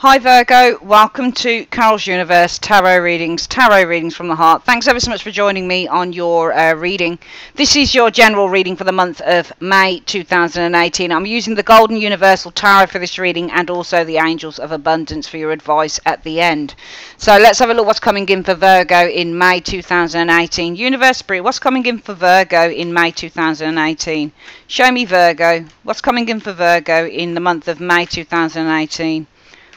Hi Virgo, welcome to Carol's Universe Tarot Readings from the Heart. Thanks ever so much for joining me on your reading. This is your general reading for the month of May 2018. I'm using the Golden Universal Tarot for this reading and also the Angels of Abundance for your advice at the end. So let's have a look what's coming in for Virgo in May 2018. Universe Spirit, what's coming in for Virgo in May 2018? Show me Virgo. What's coming in for Virgo in the month of May 2018?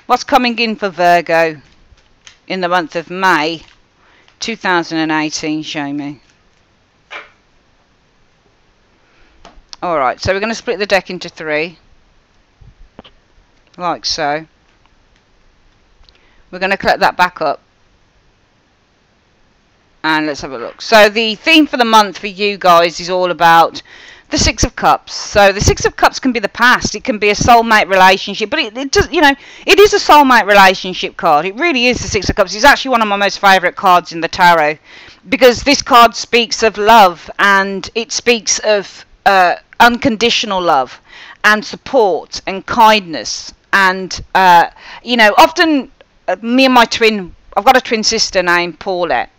What's coming in for Virgo in the month of May 2018? Show me. Alright, so we're going to split the deck into three. Like so. We're going to collect that back up. And let's have a look. So the theme for the month for you guys is all about the Six of Cups. So the Six of Cups can be the past. It can be a soulmate relationship. But it does, you know, it is a soulmate relationship card. It really is the Six of Cups. It's actually one of my most favourite cards in the tarot. Because this card speaks of love. And it speaks of unconditional love. And support. And kindness. And, you know, often me and my twin... I've got a twin sister named Paulette.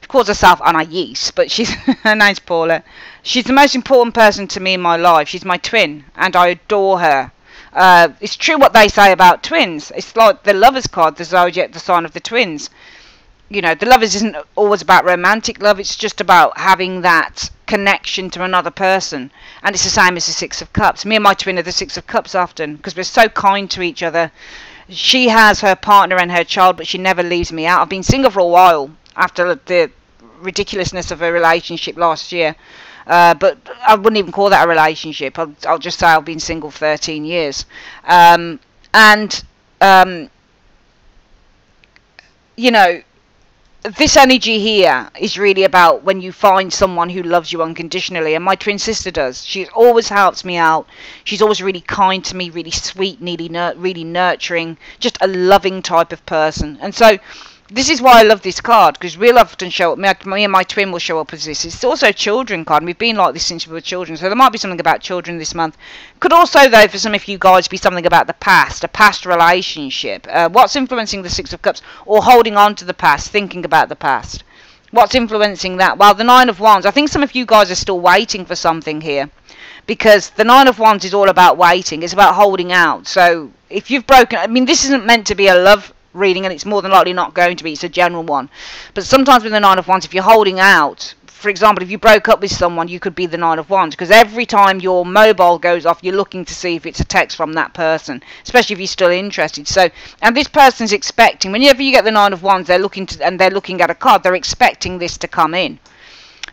She calls herself Anais, but her name's Paula. She's the most important person to me in my life. She's my twin, and I adore her. It's true what they say about twins. It's like the Lovers card, the zodiac, the sign of the twins. You know, the Lovers isn't always about romantic love. It's just about having that connection to another person. And it's the same as the Six of Cups. Me and my twin are the Six of Cups often, because we're so kind to each other. She has her partner and her child, but she never leaves me out. I've been single for a while, after the ridiculousn't of a relationship last year, but I wouldn't even call that a relationship. I'll just say I've been single for 13 years. You know, this energy here is really about when you find someone who loves you unconditionally, and my twin sister does. She always helps me out. She's always really kind to me, really sweet, really nurturing, just a loving type of person. And so this is why I love this card, because we'll often show up, me and my twin will show up as this. It's also a children card, and we've been like this since we were children, so there might be something about children this month. Could also, though, for some of you guys, be something about the past, a past relationship. What's influencing the Six of Cups, or holding on to the past, thinking about the past? What's influencing that? Well, the Nine of Wands. I think some of you guys are still waiting for something here, because the Nine of Wands is all about waiting. It's about holding out. So if you've broken... I mean, this isn't meant to be a love reading, and it's more than likely not going to be. It's a general one. But sometimes with the Nine of Wands, if you're holding out, for example, if you broke up with someone, you could be the Nine of Wands, because every time your mobile goes off, you're looking to see if it's a text from that person, especially if you're still interested. So, and this person's expecting, whenever you get the Nine of Wands, they're looking at a card, they're expecting this to come in.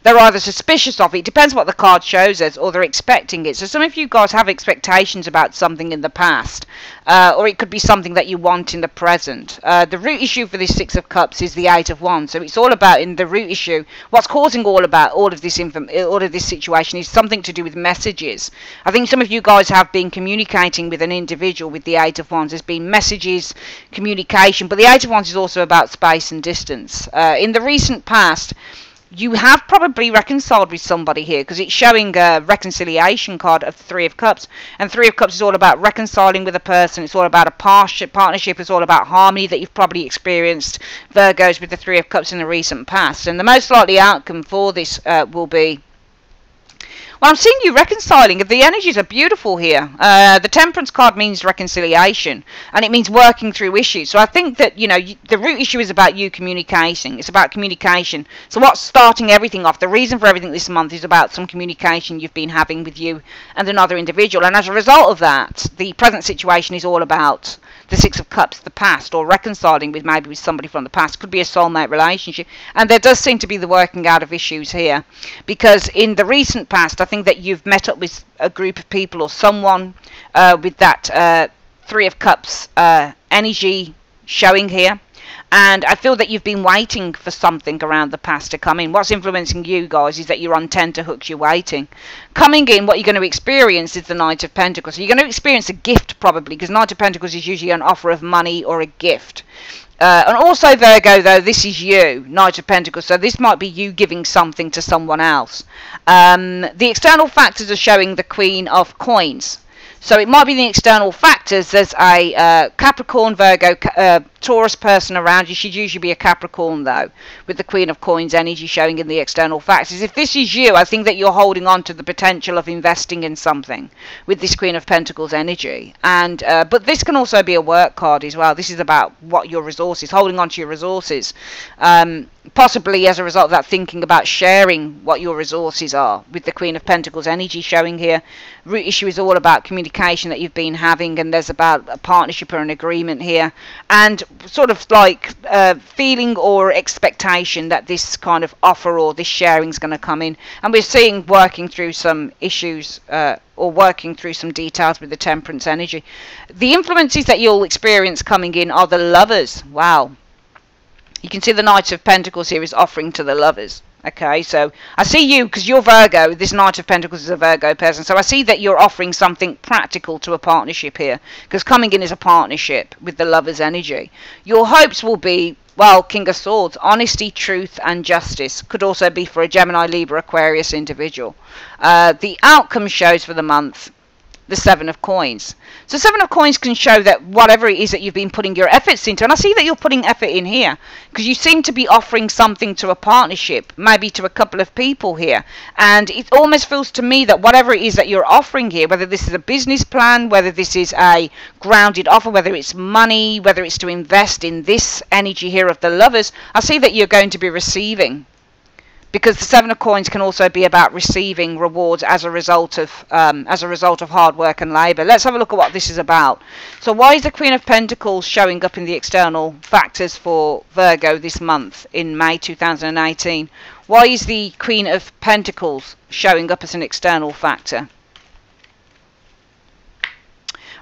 They're either suspicious of it, depends what the card shows us, or they're expecting it. So some of you guys have expectations about something in the past, or it could be something that you want in the present. The root issue for this Six of Cups is the Eight of Wands. So it's all about, in the root issue, what's causing all of this situation is something to do with messages. I think some of you guys have been communicating with an individual with the Eight of Wands. There's been messages, communication, but the Eight of Wands is also about space and distance. In the recent past, you have probably reconciled with somebody here, because it's showing a reconciliation card of the Three of Cups. And Three of Cups is all about reconciling with a person. It's all about a partnership. It's all about harmony that you've probably experienced, Virgos, with the Three of Cups in the recent past. And the most likely outcome for this will be... Well, I'm seeing you reconciling. The energies are beautiful here. The Temperance card means reconciliation, and it means working through issues. So I think that, you know, the root issue is about you communicating. It's about communication. So what's starting everything off, the reason for everything this month, is about some communication you've been having with you and another individual. And as a result of that, the present situation is all about the Six of Cups, the past, or reconciling with somebody from the past. Could be a soulmate relationship, and there does seem to be the working out of issues here, because in the recent past, I think that you've met up with a group of people or someone with that Three of Cups energy showing here. And I feel that you've been waiting for something around the past to come in. What's influencing you guys is that you're on tenterhooks, you're waiting. Coming in, what you're going to experience is the Knight of Pentacles. So you're going to experience a gift probably, because Knight of Pentacles is usually an offer of money or a gift. And also, Virgo, though, this is you, Knight of Pentacles, so this might be you giving something to someone else. The external factors are showing the Queen of Coins. So it might be the external factors. There's a Capricorn, Virgo, Taurus person around you. Should usually be a Capricorn though, with the Queen of Coins energy showing in the external factors. If this is you, I think that you're holding on to the potential of investing in something with this Queen of Pentacles energy. And but this can also be a work card as well. This is about what your resources, holding on to your resources. Possibly as a result of that, thinking about sharing what your resources are with the Queen of Pentacles energy showing here. Root issue is all about communication that you've been having, and there's about a partnership or an agreement here, and sort of like feeling or expectation that this kind of offer or this sharing is going to come in. And we're seeing working through some issues or working through some details with the Temperance energy. The influences that you'll experience coming in are the Lovers. Wow. You can see the Knight of Pentacles here is offering to the Lovers. Okay, so I see you, because you're Virgo, this Knight of Pentacles is a Virgo person, so I see that you're offering something practical to a partnership here, because coming in is a partnership with the Lovers energy. Your hopes will be, well, King of Swords, honesty, truth and justice. Could also be for a Gemini, Libra, Aquarius individual. The outcome shows for the month the Seven of Coins. So Seven of Coins can show that whatever it is that you've been putting your efforts into, and I see that you're putting effort in here, because you seem to be offering something to a partnership, maybe to a couple of people here, and it almost feels to me that whatever it is that you're offering here, whether this is a business plan, whether this is a grounded offer, whether it's money, whether it's to invest in this energy here of the Lovers, I see that you're going to be receiving. Because the Seven of Coins can also be about receiving rewards as a result of hard work and labour. Let's have a look at what this is about. So why is the Queen of Pentacles showing up in the external factors for Virgo this month in May 2018? Why is the Queen of Pentacles showing up as an external factor?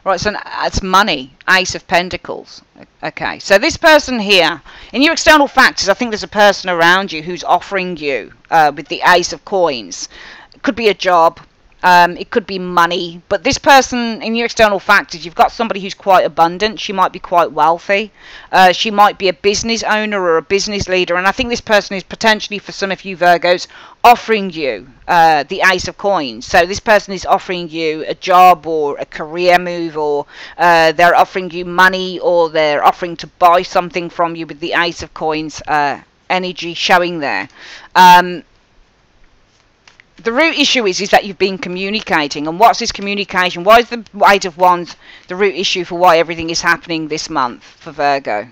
Right, so it's money, Ace of Pentacles. Okay, so this person here, in your external factors, I think there's a person around you who's offering you with the Ace of Coins. It could be a job, it could be money, but this person, in your external factors, you've got somebody who's quite abundant. She might be quite wealthy. She might be a business owner or a business leader, and I think this person is potentially, for some of you Virgos, offering you the Ace of Coins. So this person is offering you a job or a career move, or they're offering you money, or they're offering to buy something from you with the Ace of Coins energy showing there. The root issue is that you've been communicating. And what's this communication? Why is the Eight of Wands the root issue for why everything is happening this month for Virgo?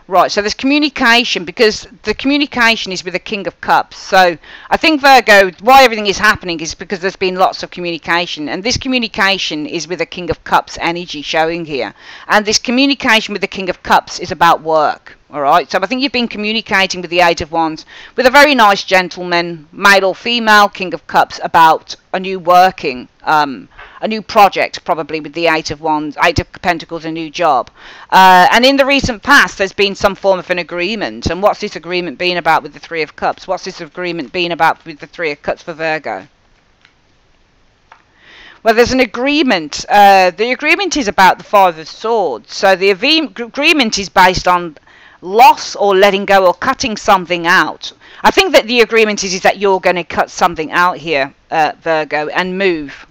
Right, so there's communication, because the communication is with the King of Cups. So I think Virgo, why everything is happening is because there's been lots of communication. And this communication is with the King of Cups energy showing here. And this communication with the King of Cups is about work. Alright, so I think you've been communicating with the Eight of Wands, with a very nice gentleman, male or female, King of Cups, about a new working, a new project, probably with the Eight of Wands, Eight of Pentacles, a new job. And in the recent past, there's been some form of an agreement. And what's this agreement been about with the Three of Cups? What's this agreement been about with the Three of Cups for Virgo? Well, there's an agreement. The agreement is about the Five of Swords. So the agreement is based on loss or letting go or cutting something out. I think that the agreement is that you're going to cut something out here, Virgo, and move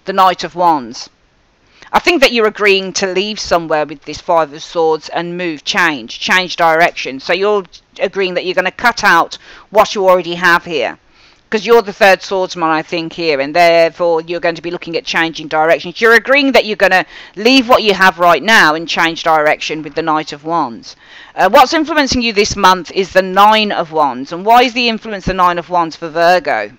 the Knight of Wands. I think that you're agreeing to leave somewhere with this Five of Swords and move, change direction. So you're agreeing that you're going to cut out what you already have here. Because you're the third swordsman, I think, here, and therefore you're going to be looking at changing directions. You're agreeing that you're going to leave what you have right now and change direction with the Knight of Wands. What's influencing you this month is the Nine of Wands. And why is the influence the Nine of Wands for Virgo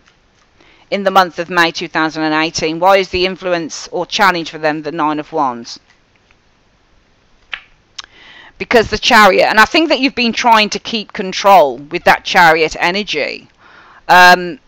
in the month of May 2018? Why is the influence or challenge for them the Nine of Wands? Because the Chariot. And I think that you've been trying to keep control with that Chariot energy. And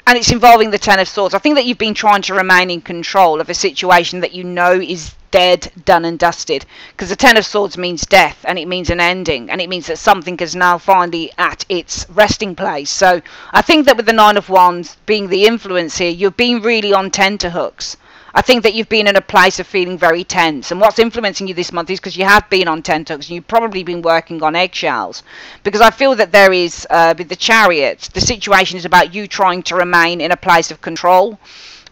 it's involving the Ten of Swords. I think that you've been trying to remain in control of a situation that you know is dead, done and dusted. Because the Ten of Swords means death, and it means an ending, and it means that something is now finally at its resting place. So I think that with the Nine of Wands being the influence here, you've been really on tenterhooks. I think that you've been in a place of feeling very tense. And what's influencing you this month is because you have been on tenterhooks and you've probably been working on eggshells. Because I feel that there is, with the Chariot, the situation is about you trying to remain in a place of control.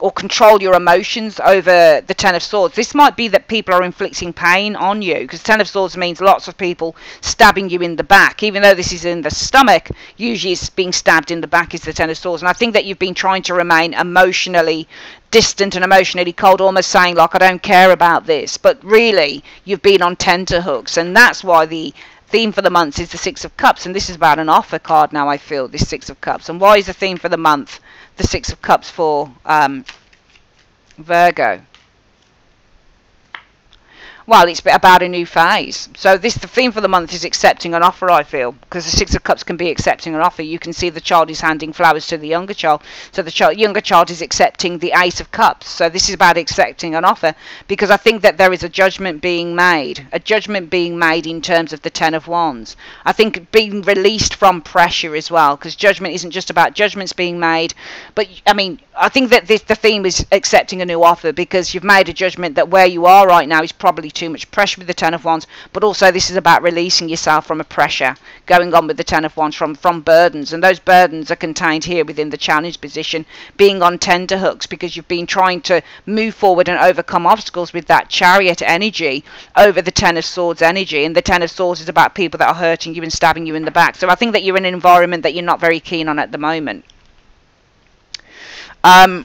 or control your emotions over the Ten of Swords. This might be that people are inflicting pain on you, because Ten of Swords means lots of people stabbing you in the back. Even though this is in the stomach, usually it's being stabbed in the back is the Ten of Swords. And I think that you've been trying to remain emotionally distant and emotionally cold, almost saying like, I don't care about this. But really, you've been on tenterhooks, and that's why the theme for the month is the Six of Cups. And this is about an offer card now, I feel, this Six of Cups. And why is the theme for the month the Six of Cups for Virgo? Well, it's about a new phase. So the theme for the month is accepting an offer, I feel, because the Six of Cups can be accepting an offer. You can see the child is handing flowers to the younger child. So the younger child is accepting the Ace of Cups. So this is about accepting an offer, because I think that there is a judgment being made. A judgment being made in terms of the Ten of Wands. I think being released from pressure as well, because judgment isn't just about judgments being made. But, I mean, I think that the theme is accepting a new offer, because you've made a judgment that where you are right now is probably too much pressure with the Ten of Wands, but also this is about releasing yourself from a pressure going on with the Ten of Wands, from burdens, and those burdens are contained here within the challenge position, being on tenterhooks, because you've been trying to move forward and overcome obstacles with that Chariot energy over the Ten of Swords energy, and the Ten of Swords is about people that are hurting you and stabbing you in the back. So I think that you're in an environment that you're not very keen on at the moment. I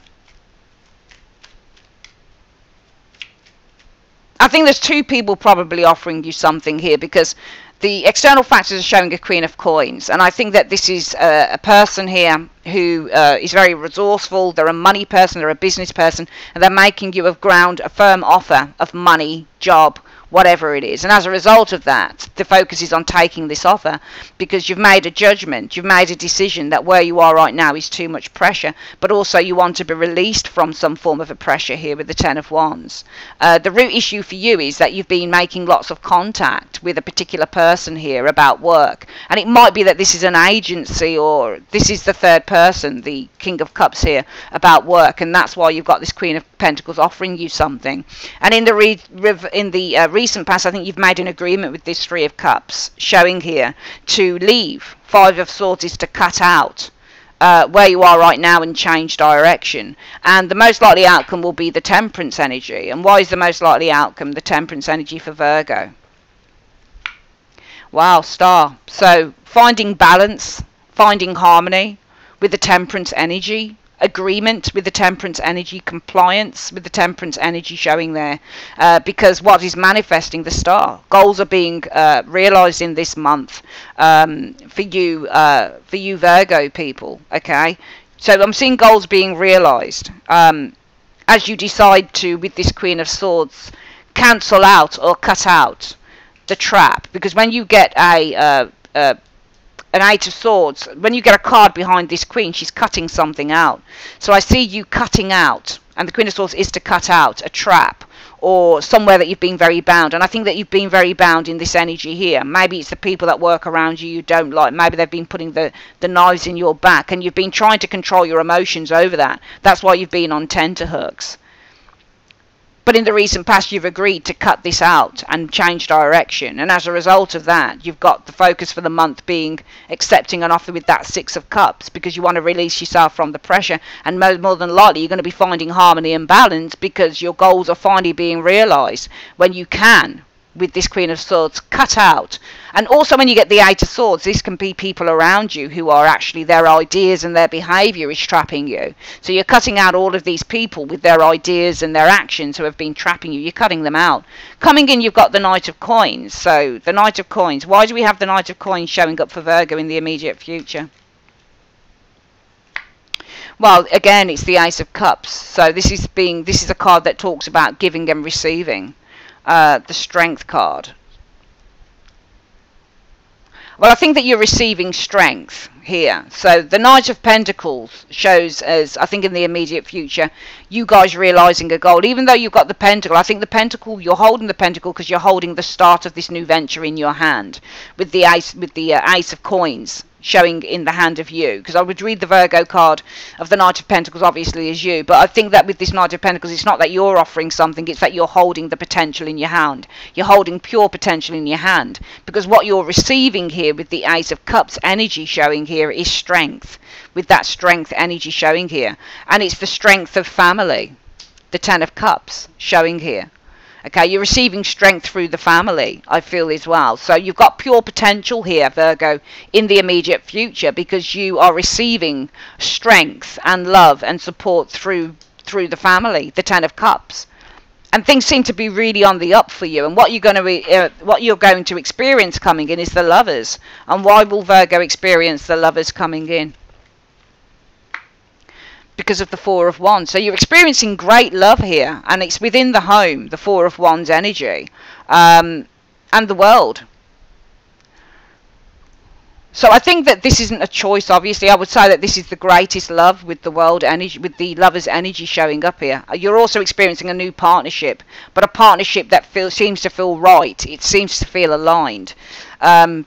think there's two people probably offering you something here, because the external factors are showing a Queen of Coins, and I think that this is a person here who is very resourceful. They're a money person, they're a business person, and they're making you a firm offer of money, job, whatever it is. And as a result of that, the focus is on taking this offer, because you've made a judgment, you've made a decision that where you are right now is too much pressure, but also you want to be released from some form of a pressure here with the Ten of Wands. The root issue for you is that you've been making lots of contact with a particular person here about work, and it might be that this is an agency, or this is the third person, the King of Cups here, about work, and that's why you've got this Queen of Pentacles offering you something. And in the recent past, I think you've made an agreement with this Three of Cups, showing here to leave. Five of Swords is to cut out where you are right now and change direction. And the most likely outcome will be the Temperance energy. And why is the most likely outcome the Temperance energy for Virgo? Wow, Star. So finding balance, finding harmony with the Temperance energy, agreement with the Temperance energy, compliance with the Temperance energy showing there, because what is manifesting the Star, goals are being realized in this month for you Virgo people. Okay, so I'm seeing goals being realized as you decide to, with this Queen of Swords, cancel out or cut out the trap, because when you get an Eight of Swords, when you get a card behind this Queen, she's cutting something out. So I see you cutting out, and the Queen of Swords is to cut out a trap or somewhere that you've been very bound. And I think that you've been very bound in this energy here. Maybe it's the people that work around you don't like. Maybe they've been putting the knives in your back, and you've been trying to control your emotions over that. That's why you've been on tenterhooks. But in the recent past, you've agreed to cut this out and change direction. And as a result of that, you've got the focus for the month being accepting an offer with that Six of Cups, because you want to release yourself from the pressure. And more than likely, you're going to be finding harmony and balance, because your goals are finally being realized when you can, with this Queen of Swords, cut out. And also when you get the Eight of Swords, this can be people around you who are actually, their ideas and their behaviour is trapping you. So you're cutting out all of these people with their ideas and their actions who have been trapping you. You're cutting them out. Coming in, you've got the Knight of Coins. So the Knight of Coins. Why do we have the Knight of Coins showing up for Virgo in the immediate future? Well, again, it's the Ace of Cups. So this is a card that talks about giving and receiving. The Strength card. Well, I think that you're receiving strength here. So the Knight of Pentacles shows as, I think in the immediate future, you guys realizing a goal. Even though you've got the Pentacle, I think the Pentacle, you're holding the Pentacle because you're holding the start of this new venture in your hand, with the Ace of Coins showing in the hand of you, because I would read the Virgo card of the Knight of Pentacles obviously as you, but I think that with this Knight of Pentacles, it's not that you're offering something, it's that you're holding the potential in your hand. You're holding pure potential in your hand, because what you're receiving here with the Ace of Cups energy showing here is strength, with that strength energy showing here, and it's the strength of family, the Ten of Cups showing here. Okay, you're receiving strength through the family, I feel, as well. So you've got pure potential here, Virgo, in the immediate future, because you are receiving strength and love and support through the family, the Ten of Cups. And things seem to be really on the up for you. And what you're going to experience coming in is the Lovers. And why will Virgo experience the Lovers coming in? Because of the Four of Wands. So you're experiencing great love here, and it's within the home, the Four of Wands energy, and the world. So I think that this isn't a choice, obviously. I would say that this is the greatest love with the world energy, with the Lovers energy showing up here. You're also experiencing a new partnership, but a partnership that seems to feel right. It seems to feel aligned.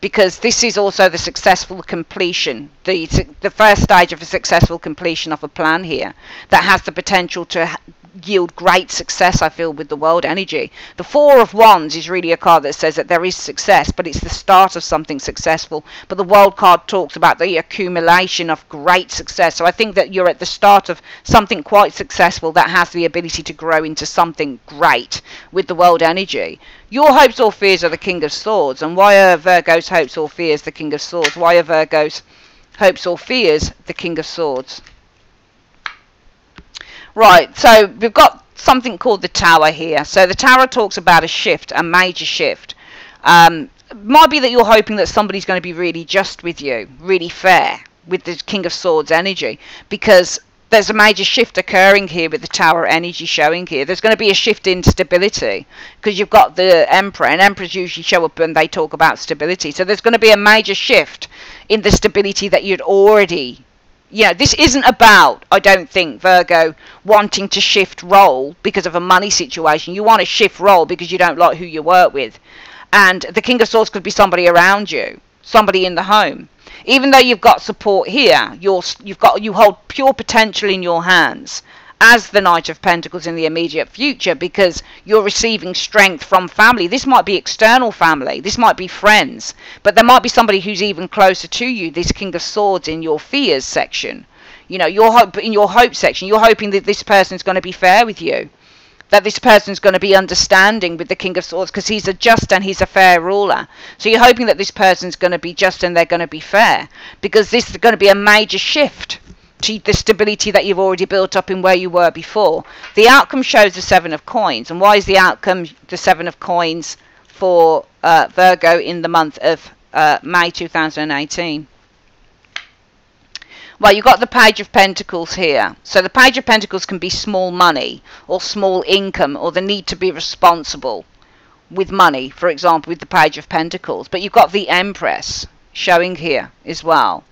Because this is also the successful completion, the first stage of a successful completion of a plan here that has the potential to yield great success, I feel, with the world energy. The Four of Wands is really a card that says that there is success, but it's the start of something successful. But the World card talks about the accumulation of great success. So I think that you're at the start of something quite successful that has the ability to grow into something great with the world energy. Your hopes or fears are the King of Swords. And why are Virgo's hopes or fears the King of Swords? Why are Virgo's hopes or fears the King of Swords? Right, so we've got something called the Tower here. So the Tower talks about a shift, a major shift. Might be that you're hoping that somebody's going to be really just with you, really fair, with the King of Swords energy, because there's a major shift occurring here with the Tower energy showing here. There's going to be a shift in stability, because you've got the Emperor, and Emperors usually show up when they talk about stability. So there's going to be a major shift in the stability that you'd already... this isn't about, I don't think, Virgo, wanting to shift role because of a money situation. You want to shift role because you don't like who you work with. And the King of Swords could be somebody around you, somebody in the home. Even though you've got support here, you hold pure potential in your hands as the Knight of Pentacles in the immediate future, because you're receiving strength from family. This might be external family, this might be friends, but there might be somebody who's even closer to you, this King of Swords in your fears section. In your hope section, you're hoping that this person's going to be fair with you, that this person's going to be understanding with the King of Swords, because he's a just and he's a fair ruler. So you're hoping that this person's going to be just and they're going to be fair, because this is going to be a major shift to the stability that you've already built up in where you were before. The outcome shows the Seven of Coins. And why is the outcome the Seven of Coins for Virgo in the month of May 2018? Well, you've got the Page of Pentacles here. So the Page of Pentacles can be small money or small income, or the need to be responsible with money, for example, with the Page of Pentacles. But you've got the Empress showing here as well.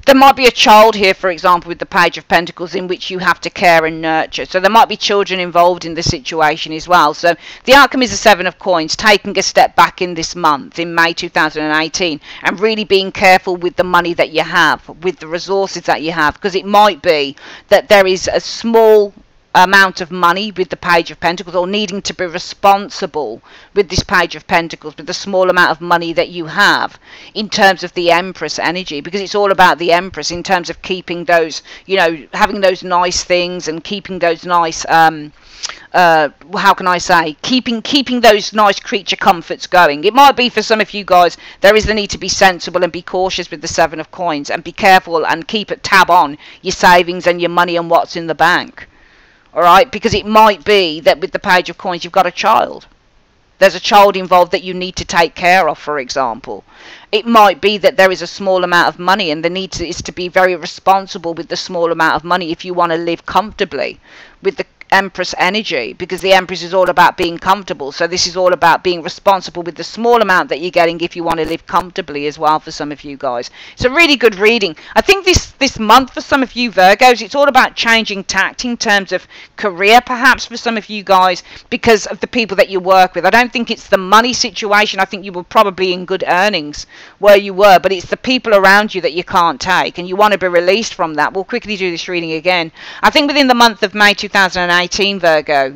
There might be a child here, for example, with the Page of Pentacles, in which you have to care and nurture. So there might be children involved in the situation as well. So the outcome is the Seven of Coins, taking a step back in this month, in May 2018, and really being careful with the money that you have, with the resources that you have, because it might be that there is a small amount of money with the Page of Pentacles, or needing to be responsible with this Page of Pentacles, with the small amount of money that you have, in terms of the Empress energy, because it's all about the Empress in terms of keeping those, having those nice things and keeping those nice how can I say, keeping those nice creature comforts going. It might be for some of you guys, there is the need to be sensible and be cautious with the Seven of Coins, and be careful and keep a tab on your savings and your money and what's in the bank. Alright, because it might be that with the Page of Coins you've got a child. There's a child involved that you need to take care of, for example. It might be that there is a small amount of money, and the need is to be very responsible with the small amount of money if you want to live comfortably with the Empress energy, because the Empress is all about being comfortable. So this is all about being responsible with the small amount that you're getting if you want to live comfortably as well for some of you guys. It's a really good reading. I think this month for some of you Virgos, it's all about changing tact in terms of career perhaps for some of you guys, because of the people that you work with. I don't think it's the money situation. I think you were probably in good earnings where you were, but it's the people around you that you can't take, and you want to be released from that. We'll quickly do this reading again. I think within the month of May 2018, Virgo,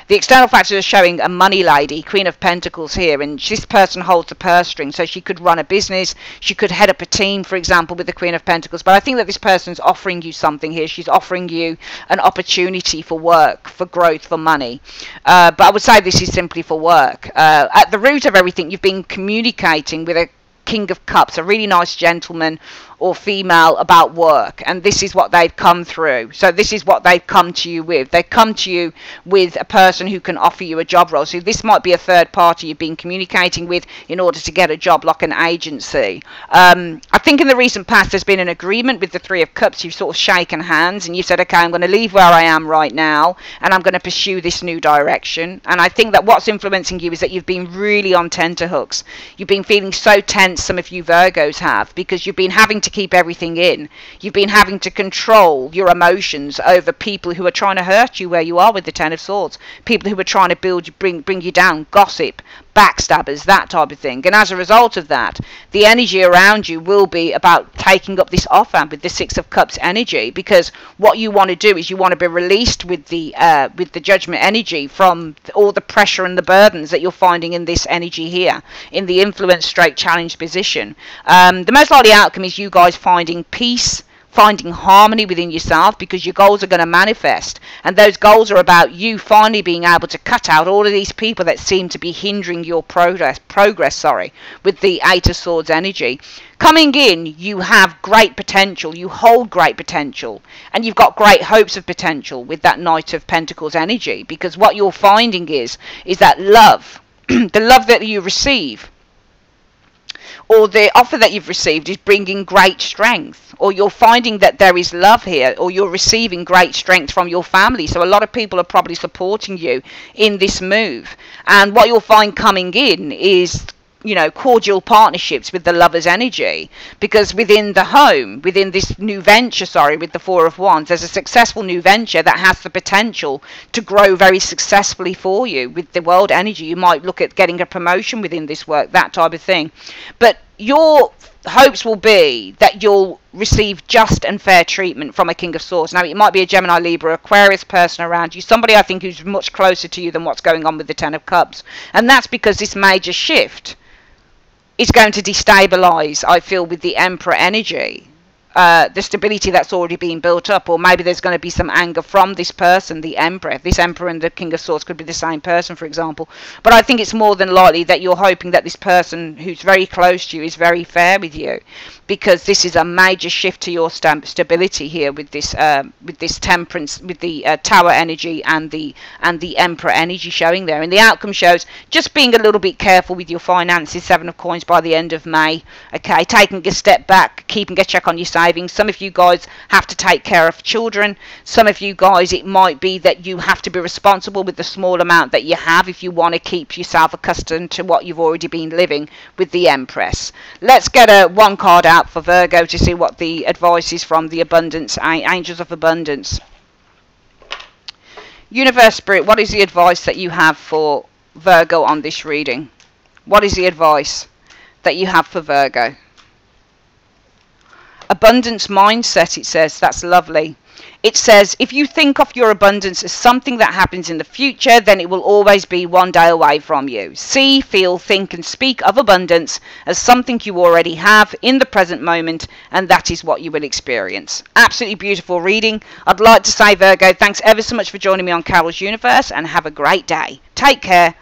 the external factors are showing a money lady, Queen of Pentacles here, and this person holds the purse string, so she could run a business, she could head up a team, for example, with the Queen of Pentacles. But I think that this person's offering you something here. She's offering you an opportunity for work, for growth, for money. But I would say this is simply for work. At the root of everything, you've been communicating with a King of Cups, a really nice gentleman or female, about work, and this is what they've come through. So this is what they've come to you with. They come to you with a person who can offer you a job role. So this might be a third party you've been communicating with in order to get a job, like an agency. I think in the recent past there's been an agreement with the Three of Cups. You've sort of shaken hands and you've said, okay, I'm going to leave where I am right now and I'm going to pursue this new direction. And I think that what's influencing you is that you've been really on tenterhooks. You've been feeling so tense, some of you Virgos have, because you've been having to keep everything in. You've been having to control your emotions over people who are trying to hurt you where you are with the Ten of Swords. People who are trying to build you, bring you down, gossip, backstabbers, that type of thing. And as a result of that, the energy around you will be about taking up this offer with the Six of Cups energy, because what you want to do is you want to be released with the Judgment energy from all the pressure and the burdens that you're finding in this energy here, in the influence straight challenge position. The most likely outcome is you guys finding peace, finding harmony within yourself, because your goals are going to manifest, and those goals are about you finally being able to cut out all of these people that seem to be hindering your progress with the Eight of Swords energy. Coming in, you have great potential, you hold great potential, and you've got great hopes of potential with that Knight of Pentacles energy, because what you're finding is that love, the love that you receive, or the offer that you've received, is bringing great strength, or you're finding that there is love here, or you're receiving great strength from your family. So a lot of people are probably supporting you in this move, and what you'll find coming in is, you know, cordial partnerships with the Lover's energy, because within the home, within this new venture, with the Four of Wands, there's a successful new venture that has the potential to grow very successfully for you. With the World energy, you might look at getting a promotion within this work, that type of thing. But your hopes will be that you'll receive just and fair treatment from a King of Swords. Now, it might be a Gemini, Libra, Aquarius person around you, somebody I think who's much closer to you than what's going on with the Ten of Cups, and that's because this major shift is going to destabilize, I feel, with the Emperor energy, the stability that's already been built up. Or maybe there's going to be some anger from this person, the Emperor. This Emperor and the King of Swords could be the same person, for example. But I think it's more than likely that you're hoping that this person who's very close to you is very fair with you, because this is a major shift to your stability here with this Temperance, with the Tower energy and the Emperor energy showing there. And the outcome shows just being a little bit careful with your finances, Seven of Coins, by the end of May. Okay, taking a step back, keeping a check on your savings. Some of you guys have to take care of children. Some of you guys, it might be that you have to be responsible with the small amount that you have if you want to keep yourself accustomed to what you've already been living with the Empress. Let's get one card out for Virgo to see what the advice is from the Abundance, Angels of Abundance. Universe, Spirit, what is the advice that you have for Virgo on this reading? What is the advice that you have for Virgo? Abundance mindset, it says. That's lovely. It says, if you think of your abundance as something that happens in the future, then it will always be one day away from you. See, feel, think and speak of abundance as something you already have in the present moment, and that is what you will experience. Absolutely beautiful reading. I'd like to say, Virgo, thanks ever so much for joining me on Carol's Universe, and have a great day. Take care.